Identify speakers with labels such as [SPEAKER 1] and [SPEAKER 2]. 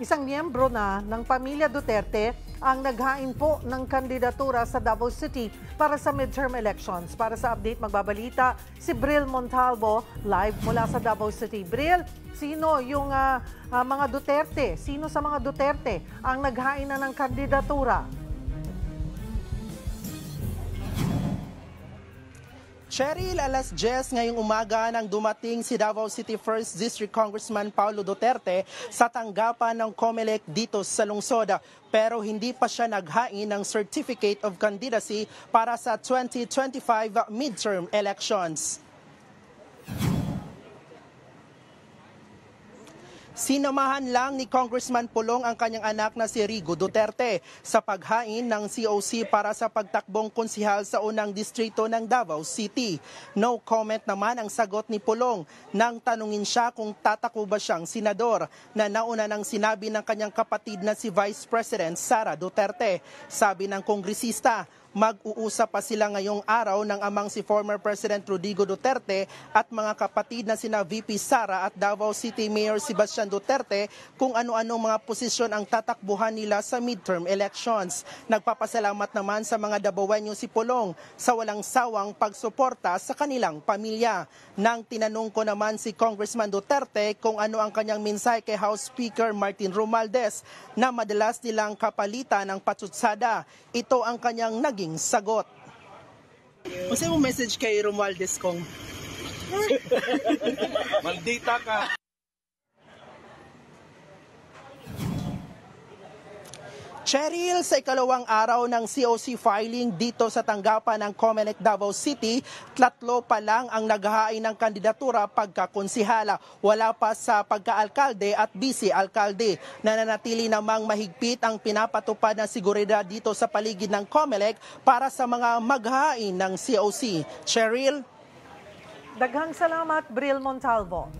[SPEAKER 1] Isang miyembro na ng pamilya Duterte ang naghain po ng kandidatura sa Davao City para sa midterm elections. Para sa update, magbabalita si Bril Montalvo live mula sa Davao City. Bril, sino yung mga Duterte? Sino sa mga Duterte ang naghain na ng kandidatura?
[SPEAKER 2] Cheryl, alas 10 ngayong umaga nang dumating si Davao City 1st District Congressman Paulo Duterte sa tanggapan ng COMELEC dito sa lungsod. Pero hindi pa siya naghain ng Certificate of Candidacy para sa 2025 midterm elections. Sinamahan lang ni Congressman Pulong ang kanyang anak na si Rigo Duterte sa paghain ng COC para sa pagtakbong konsihal sa unang distrito ng Davao City. No comment naman ang sagot ni Pulong nang tanungin siya kung tatakbo ba siyang senador, na nauna nang sinabi ng kanyang kapatid na si Vice President Sara Duterte. Sabi ng kongresista, mag-uusap pa sila ngayong araw ng amang si former President Rodrigo Duterte at mga kapatid na sina VP Sara at Davao City Mayor Sebastian Duterte kung ano-ano mga posisyon ang tatakbuhan nila sa midterm elections. Nagpapasalamat naman sa mga Davaoenyo si Pulong sa walang sawang pagsuporta sa kanilang pamilya. Nang tinanong ko naman si Congressman Duterte kung ano ang kanyang mensahe kay House Speaker Martin Romualdez na madalas nilang kapalitan ng patsutsada, ito ang kanyang naging sagot. Kasi mo message kay Romualdez kong
[SPEAKER 3] maldita ka.
[SPEAKER 2] Cheryl, sa ikalawang araw ng COC filing dito sa tanggapan ng COMELEC Davao City, 3 pa lang ang naghahain ng kandidatura pagkakonsihala. Wala pa sa pagkaalkalde at vice-alkalde. Nananatili namang mahigpit ang pinapatupad na seguridad dito sa paligid ng COMELEC para sa mga maghahain ng COC. Cheryl?
[SPEAKER 1] Daghang salamat, Bril Montalvo.